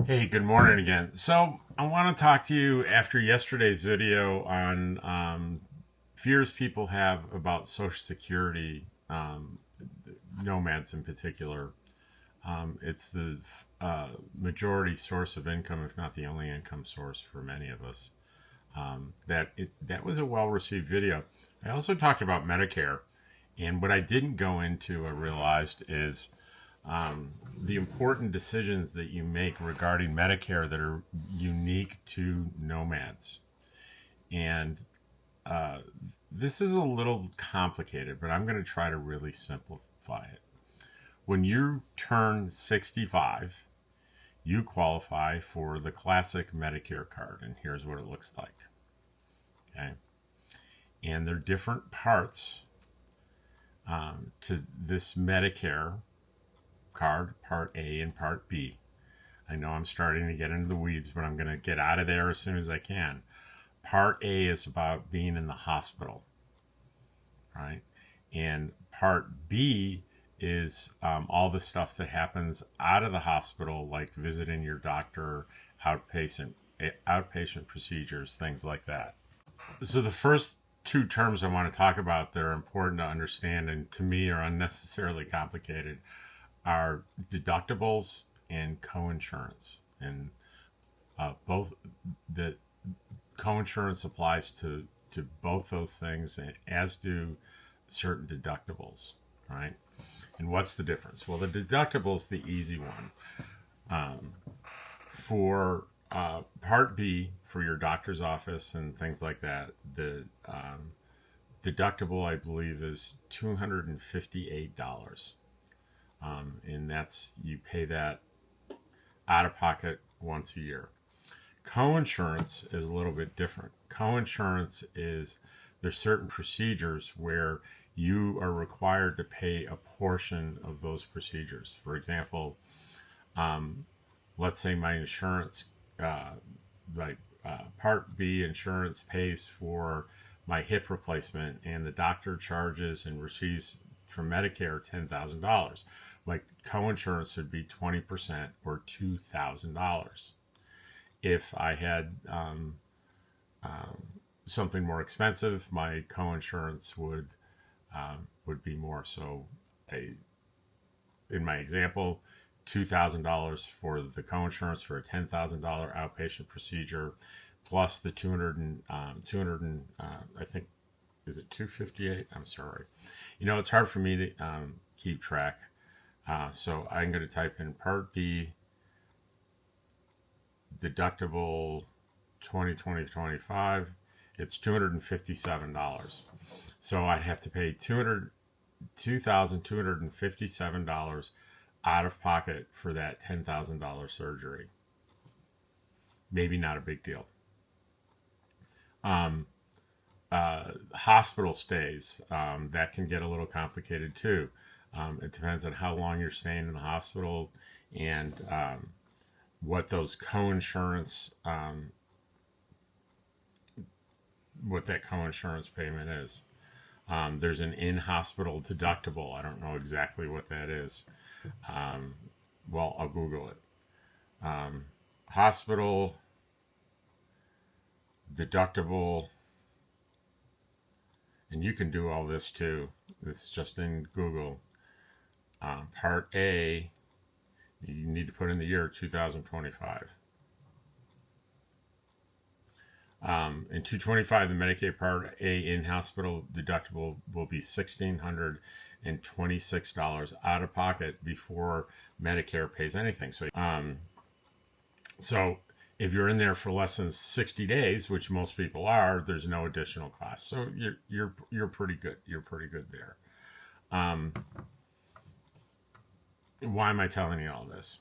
Hey, good morning again. So, I want to talk to you after yesterday's video on fears people have about Social Security, nomads in particular. It's the majority source of income, if not the only income source for many of us. That was a well-received video. I also talked about Medicare, and what I didn't go into, I realized, is the important decisions that you make regarding Medicare that are unique to nomads. And this is a little complicated, but I'm going to try to really simplify it. When you turn 65, you qualify for the classic Medicare card, and here's what it looks like. Okay. And there are different parts to this Medicare card, Part A and Part B. I know I'm starting to get into the weeds, but I'm going to get out of there as soon as I can. Part A is about being in the hospital, right? And Part B is all the stuff that happens out of the hospital, like visiting your doctor, outpatient procedures, things like that. So the first two terms I want to talk about that are important to understand and to me are unnecessarily complicated are deductibles and coinsurance. And both the coinsurance applies to both those things, as do certain deductibles, right? And what's the difference? Well, the deductible is the easy one. For Part B, for your doctor's office and things like that, the deductible, I believe, is $258. And you pay that out of pocket once a year. Coinsurance is a little bit different. Coinsurance is there's certain procedures where you are required to pay a portion of those procedures. For example, let's say my insurance, Part B insurance pays for my hip replacement, and the doctor charges and receives from Medicare $10,000. My coinsurance would be 20% or $2,000. If I had something more expensive, my coinsurance would be more. So, in my example, $2,000 for the coinsurance for a $10,000 outpatient procedure, plus the 200 I think, is it 258? I'm sorry. It's hard for me to keep track. So I'm going to type in Part B deductible 2020-25. It's $257. So I'd have to pay $2,257 out of pocket for that $10,000 surgery. Maybe not a big deal. Hospital stays, that can get a little complicated too. It depends on how long you're staying in the hospital and what those coinsurance, what that coinsurance payment is. There's an in-hospital deductible. I don't know exactly what that is. Well, I'll Google it. Hospital deductible, and you can do all this too. It's just in Google. Part A, you need to put in the year 2025. In 225, the Medicaid Part A in-hospital deductible will be $1,626 out of pocket before Medicare pays anything. So if you're in there for less than 60 days, which most people are, there's no additional cost. So you're pretty good. You're pretty good there. Why am I telling you all this?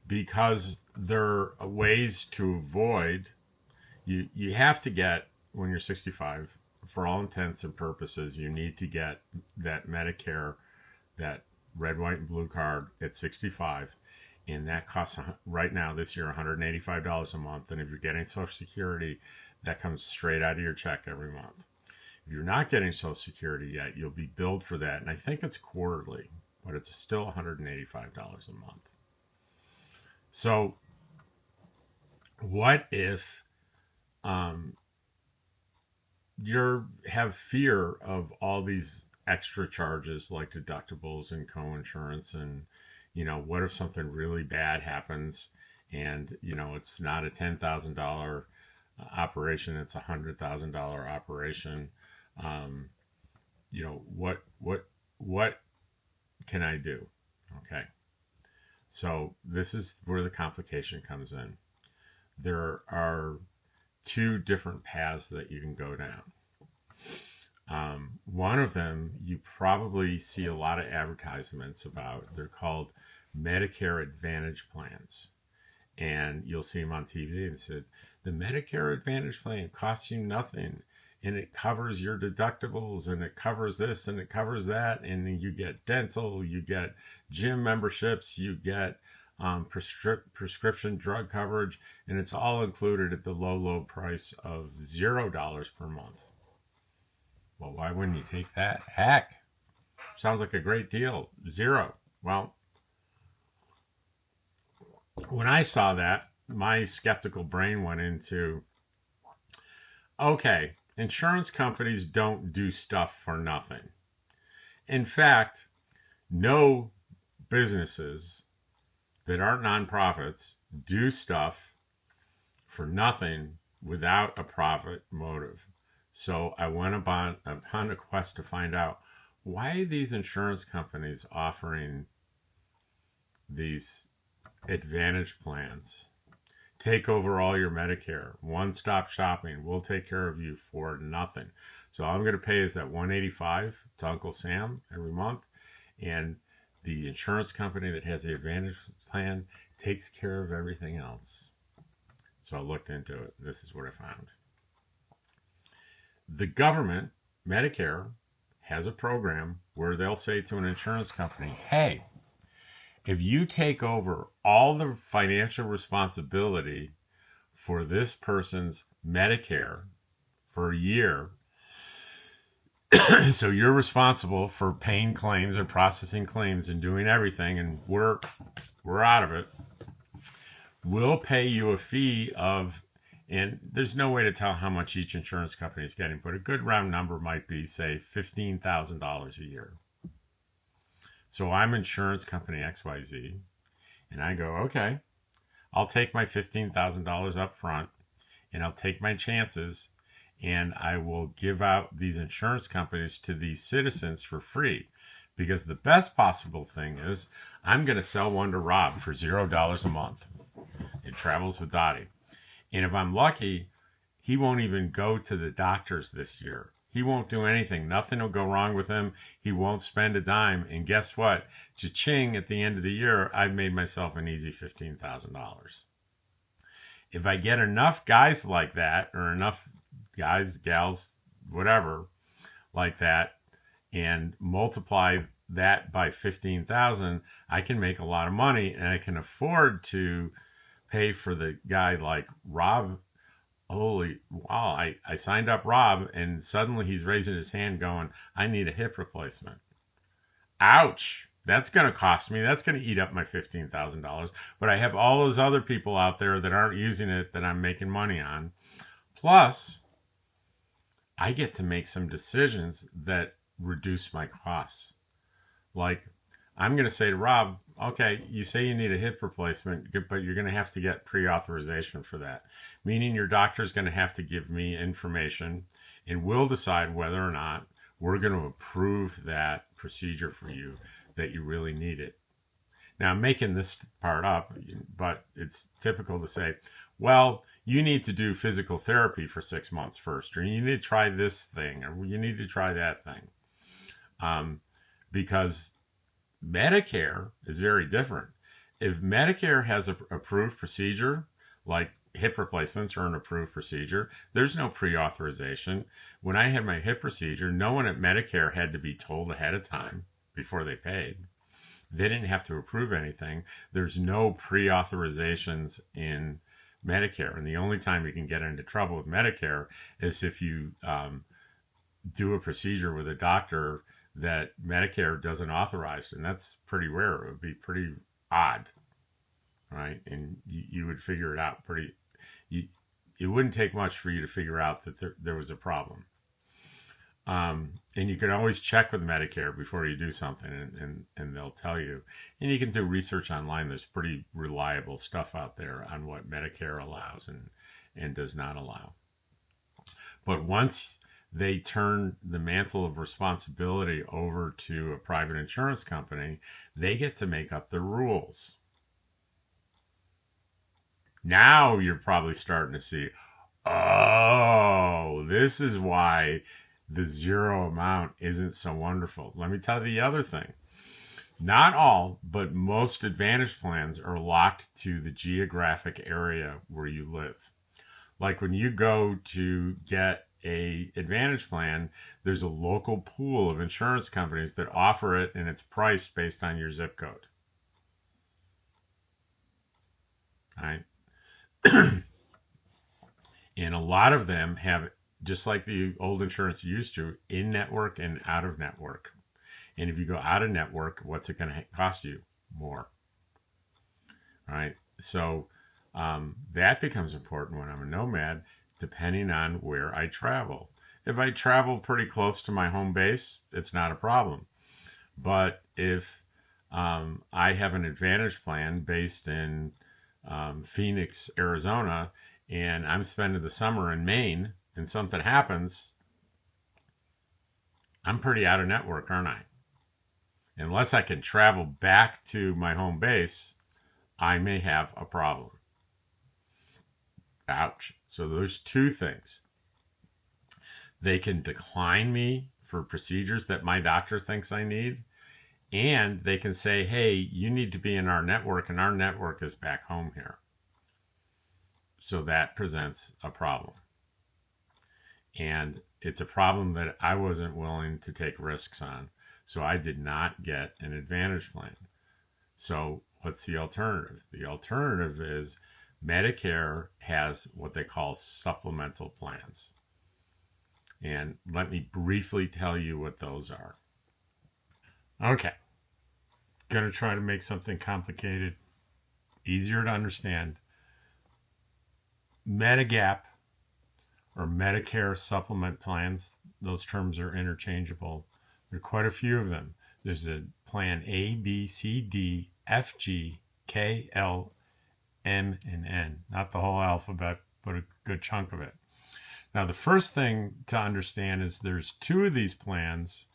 Because there are ways to avoid. You have to get, when you're 65, for all intents and purposes, you need to get that Medicare, that red, white, and blue card at 65. And that costs, right now, this year, $185 a month. And if you're getting Social Security, that comes straight out of your check every month. If you're not getting Social Security yet, you'll be billed for that. And I think it's quarterly, but it's still $185 a month. So what if you have fear of all these extra charges like deductibles and co-insurance, and what if something really bad happens, and it's not a $10,000 operation, it's $100,000 operation. What can I do? Okay, so this is where the complication comes in. There are two different paths that you can go down. One of them you probably see a lot of advertisements about. They're called Medicare Advantage plans. And you'll see them on TV and said, the Medicare Advantage plan costs you nothing. And it covers your deductibles, and it covers this, and it covers that. And you get dental, you get gym memberships, you get prescription drug coverage, and it's all included at the low price of $0 per month. Well, why wouldn't you take that? Heck, sounds like a great deal. Zero. Well, when I saw that, my skeptical brain went into, okay, insurance companies don't do stuff for nothing. In fact, no businesses that aren't nonprofits do stuff for nothing without a profit motive. So I went upon a quest to find out, why are these insurance companies offering these advantage plans? Take over all your Medicare, one-stop shopping, we'll take care of you for nothing. So all I'm going to pay is that $185 to Uncle Sam every month, and the insurance company that has the advantage plan takes care of everything else. So I looked into it. This is what I found. The government, Medicare, has a program where they'll say to an insurance company, hey, if you take over all the financial responsibility for this person's Medicare for a year, so you're responsible for paying claims and processing claims and doing everything, and we're out of it, we'll pay you a fee of, and there's no way to tell how much each insurance company is getting, but a good round number might be, say, $15,000 a year. So I'm insurance company XYZ, and I go, okay, I'll take my $15,000 up front, and I'll take my chances, and I will give out these insurance companies to these citizens for free. Because the best possible thing is, I'm going to sell one to Rob for $0 a month. It travels with Dottie. And if I'm lucky, he won't even go to the doctors this year. He won't do anything. Nothing will go wrong with him. He won't spend a dime. And guess what? Cha-ching, at the end of the year, I've made myself an easy $15,000. If I get enough guys like that, or enough guys, gals, whatever, like that, and multiply that by 15,000, I can make a lot of money, and I can afford to pay for the guy like Rob. Holy wow, I signed up Rob, and suddenly he's raising his hand going, I need a hip replacement. Ouch. That's going to cost me. That's going to eat up my $15,000. But I have all those other people out there that aren't using it that I'm making money on. Plus, I get to make some decisions that reduce my costs. Like, I'm going to say to Rob, okay, you say you need a hip replacement, but you're going to have to get pre-authorization for that. Meaning your doctor's going to have to give me information, and we'll decide whether or not we're going to approve that procedure for you, that you really need it. Now, I'm making this part up, but it's typical to say, well, you need to do physical therapy for 6 months first, or you need to try this thing, or you need to try that thing. Because Medicare is very different. If Medicare has an approved procedure, like hip replacements are an approved procedure, there's no pre-authorization. When I had my hip procedure, no one at Medicare had to be told ahead of time before they paid. They didn't have to approve anything. There's no pre-authorizations in Medicare. And the only time you can get into trouble with Medicare is if you do a procedure with a doctor that Medicare doesn't authorize, and that's pretty rare. It would be pretty odd, right? And you would figure it out pretty you, it wouldn't take much for you to figure out that there was a problem. And you can always check with Medicare before you do something, and they'll tell you. And you can do research online. There's pretty reliable stuff out there on what Medicare allows and does not allow. But once they turn the mantle of responsibility over to a private insurance company, they get to make up the rules. Now you're probably starting to see, oh, this is why the zero amount isn't so wonderful. Let me tell you the other thing. Not all, but most Advantage plans are locked to the geographic area where you live. Like when you go to get a Advantage plan, there's a local pool of insurance companies that offer it, and it's priced based on your zip code. All right. And a lot of them have, just like the old insurance used to, in-network and out-of-network. And if you go out-of-network, what's it going to cost you? More. All right. So that becomes important when I'm a nomad, depending on where I travel. If I travel pretty close to my home base, it's not a problem. But if I have an Advantage plan based in Phoenix, Arizona, and I'm spending the summer in Maine, and something happens, I'm pretty out of network, aren't I? Unless I can travel back to my home base, I may have a problem. Ouch. So there's two things. They can decline me for procedures that my doctor thinks I need, and they can say, hey, you need to be in our network, and our network is back home here. So that presents a problem. And it's a problem that I wasn't willing to take risks on. So I did not get an Advantage plan. So what's the alternative? The alternative is Medicare has what they call supplemental plans. And let me briefly tell you what those are. Okay. Going to try to make something complicated easier to understand. Medigap or Medicare supplement plans, those terms are interchangeable. There are quite a few of them. There's a plan A, B, C, D, F, G, K, L, M, and N. Not the whole alphabet, but a good chunk of it. Now, the first thing to understand is there's two of these plans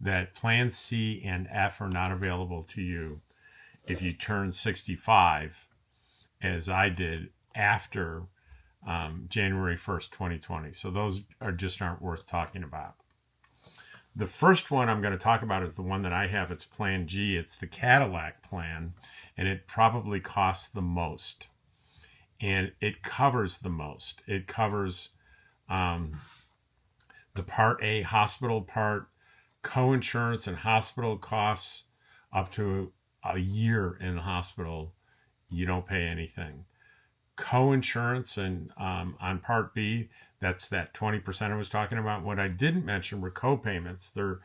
that Plan C and F are not available to you if you turn 65, as I did after January 1st, 2020. So those aren't worth talking about. The first one I'm going to talk about is the one that I have. It's Plan G. It's the Cadillac plan, and it probably costs the most. And it covers the most. It covers the Part A hospital part, coinsurance and hospital costs up to a year in the hospital. You don't pay anything. Coinsurance and on Part B, that's that 20% I was talking about. What I didn't mention were co-payments. There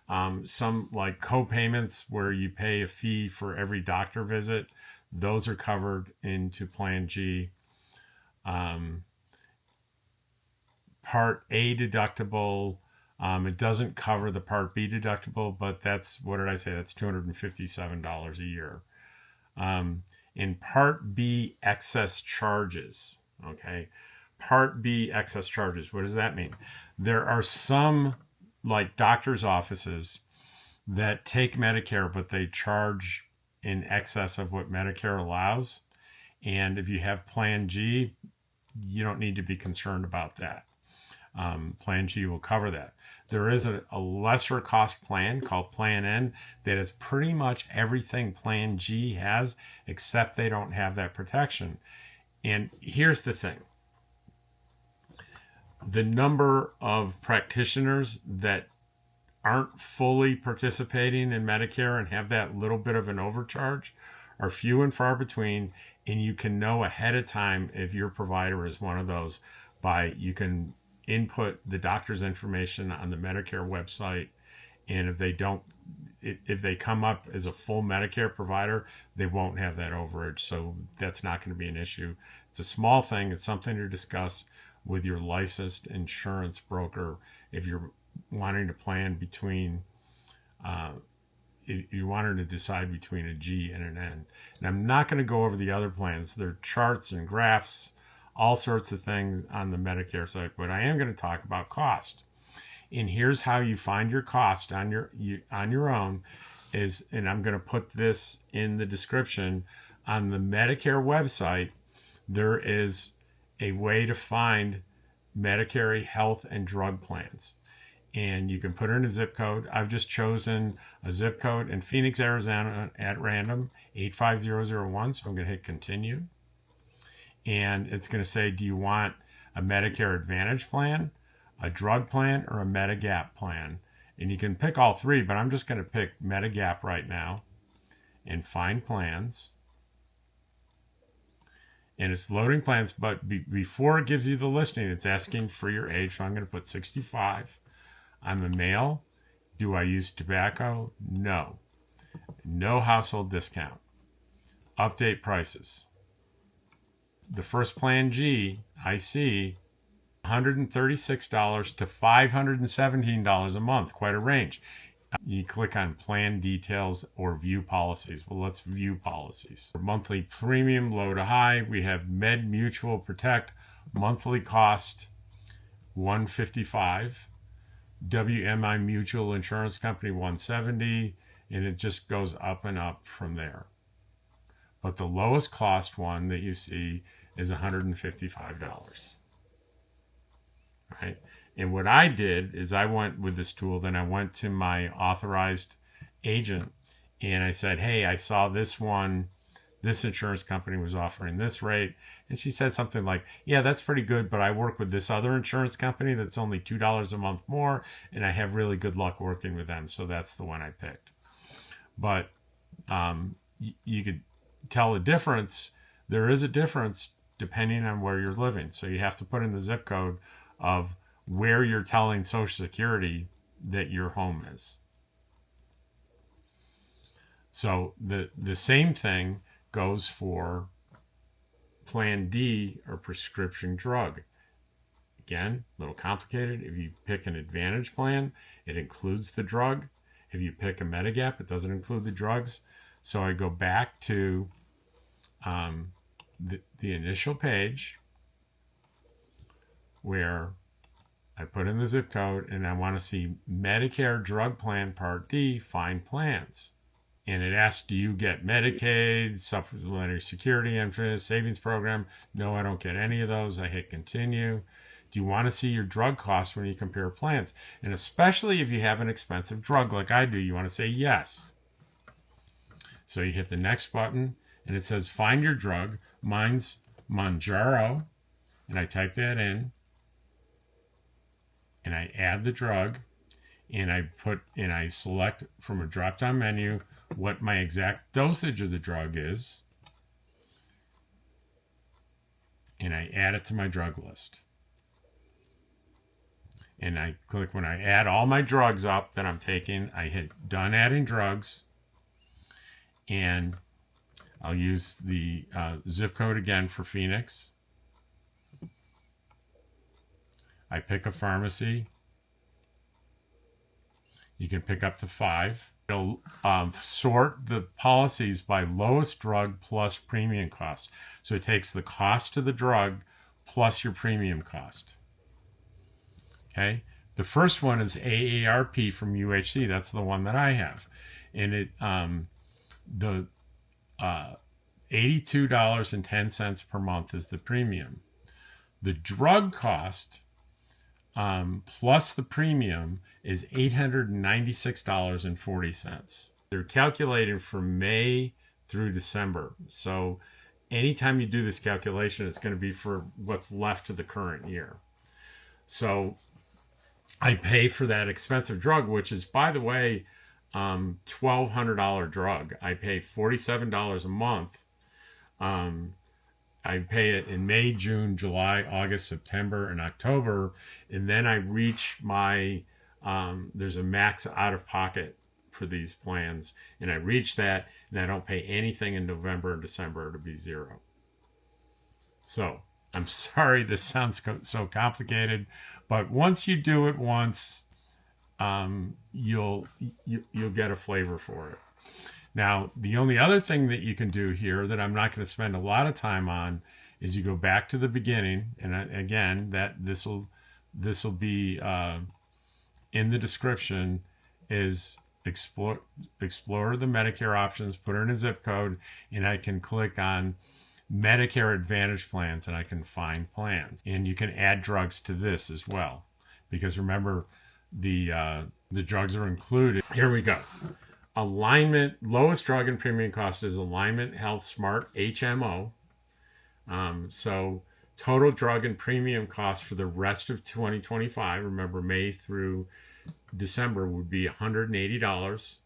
are some like co-payments where you pay a fee for every doctor visit. Those are covered into Plan G. Part A deductible, it doesn't cover the Part B deductible, but that's, what did I say? That's $257 a year. In Part B excess charges, okay? Part B excess charges, what does that mean? There are some like doctor's offices that take Medicare, but they charge in excess of what Medicare allows. And if you have Plan G, you don't need to be concerned about that. Plan G will cover that. There is a lesser cost plan called Plan N that is pretty much everything Plan G has, except they don't have that protection. And here's the thing. The number of practitioners that aren't fully participating in Medicare and have that little bit of an overcharge are few and far between, and you can know ahead of time if your provider is one of those you can input the doctor's information on the Medicare website, and if they don't if they come up as a full Medicare provider, they won't have that overage. So that's not going to be an issue. It's a small thing. It's something to discuss with your licensed insurance broker if you're wanting to plan between, if you're wanting to decide between a G and an N. And I'm not going to go over the other plans. There are charts and graphs, all sorts of things on the Medicare site, but I am going to talk about cost. And here's how you find your cost on your own is, and I'm going to put this in the description, on the Medicare website, there is a way to find Medicare health and drug plans. And you can put in a zip code. I've just chosen a zip code in Phoenix, Arizona at random, 85001. So I'm going to hit continue. And it's going to say, do you want a Medicare Advantage plan, a drug plan, or a Medigap plan? And you can pick all three, but I'm just going to pick Medigap right now and find plans. And it's loading plans, but before it gives you the listing, it's asking for your age. So I'm going to put 65. I'm a male. Do I use tobacco? No. No household discount. Update prices. The first plan G, I see $136 to $517 a month. Quite a range. You click on plan details or view policies. Well, let's view policies. For monthly premium, low to high, we have Med Mutual Protect, monthly cost $155. WMI Mutual Insurance Company $170, and it just goes up and up from there. But the lowest cost one that you see is $155. Right? And what I did is I went with this tool, then I went to my authorized agent and I said, hey, I saw this one, this insurance company was offering this rate. And she said something like, yeah, that's pretty good, but I work with this other insurance company that's only $2 a month more, and I have really good luck working with them. So that's the one I picked. But you could tell a difference. There is a difference depending on where you're living. So you have to put in the zip code of where you're telling Social Security that your home is. So the same thing goes for Plan D or prescription drug. Again, a little complicated. If you pick an Advantage plan, it includes the drug. If you pick a Medigap, it doesn't include the drugs. So I go back to the initial page where I put in the zip code and I want to see Medicare Drug Plan Part D, find plans. And it asks, do you get Medicaid, Supplementary Security, Entrance, Savings Program? No, I don't get any of those. I hit continue. Do you want to see your drug costs when you compare plans? And especially if you have an expensive drug like I do, you want to say yes. So you hit the next button and it says find your drug. Mine's Mounjaro. And I type that in. And I add the drug. And I select from a drop-down menu what my exact dosage of the drug is. And I add it to my drug list. And I click, when I add all my drugs up that I'm taking, I hit done adding drugs. And I'll use the zip code again for Phoenix. I pick a pharmacy. You can pick up to 5. It'll sort the policies by lowest drug plus premium cost. So it takes the cost of the drug plus your premium cost. Okay. The first one is AARP from UHC. That's the one that I have. And it the $82.10 per month is the premium. The drug cost plus the premium is $896.40. They're calculated from May through December. So anytime you do this calculation, it's going to be for what's left of the current year. So I pay for that expensive drug, which is, by the way, $1,200 drug. I pay $47 a month. I pay it in May, June, July, August, September, and October. And then I reach my, there's a max out-of-pocket for these plans, and I reach that, and I don't pay anything in November and December, it'll be zero. So I'm sorry this sounds so complicated, but once you do it once, you'll get a flavor for it. Now, the only other thing that you can do here that I'm not going to spend a lot of time on is you go back to the beginning, and again, that this will be in the description, is explore the Medicare options, put in a zip code, and I can click on Medicare Advantage plans, and I can find plans. And you can add drugs to this as well, because remember, the drugs are included. Here we go. Alignment, lowest drug and premium cost is Alignment Health Smart HMO. So total drug and premium cost for the rest of 2025, remember May through December, would be $180.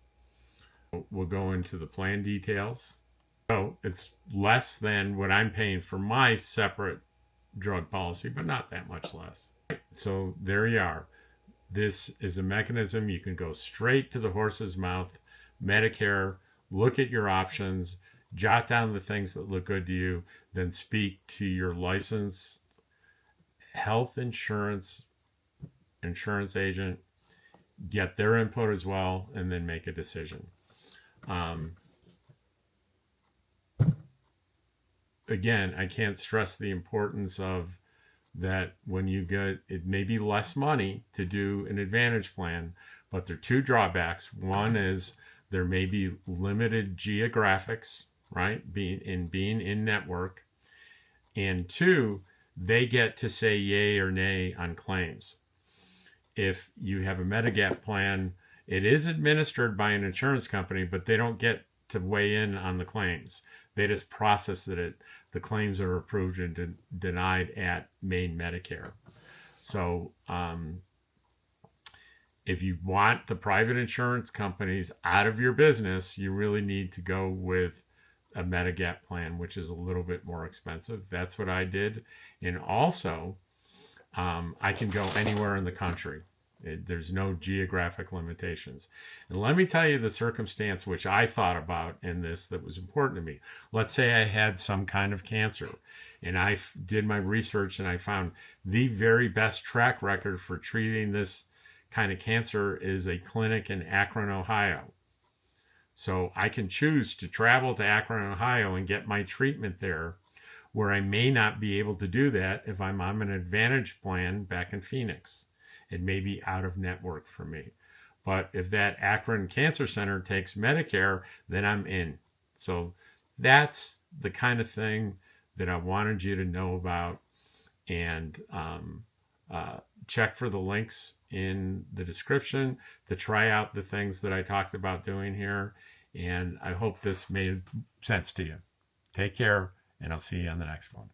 We'll go into the plan details. So it's less than what I'm paying for my separate drug policy, but not that much less. So there you are. This is a mechanism. You can go straight to the horse's mouth, Medicare, look at your options, jot down the things that look good to you, then speak to your licensed health insurance agent, get their input as well, and then make a decision. Again, I can't stress the importance of that. When you get, it may be less money to do an Advantage plan, but there are two drawbacks. One is there may be limited geographics, right? Being in network. And two, they get to say yay or nay on claims. If you have a Medigap plan, it is administered by an insurance company, but they don't get to weigh in on the claims. They just process it. The claims are approved and denied at main Medicare. So if you want the private insurance companies out of your business, you really need to go with a Medigap plan, which is a little bit more expensive. That's what I did. And also, I can go anywhere in the country. There's no geographic limitations. And let me tell you the circumstance which I thought about in this that was important to me. Let's say I had some kind of cancer, and I did my research and I found the very best track record for treating this kind of cancer is a clinic in Akron, Ohio. So I can choose to travel to Akron, Ohio and get my treatment there, where I may not be able to do that if I'm on an Advantage plan back in Phoenix. It may be out of network for me. But if that Akron Cancer Center takes Medicare, then I'm in. So that's the kind of thing that I wanted you to know about. And check for the links in the description to try out the things that I talked about doing here. And I hope this made sense to you. Take care, and I'll see you on the next one.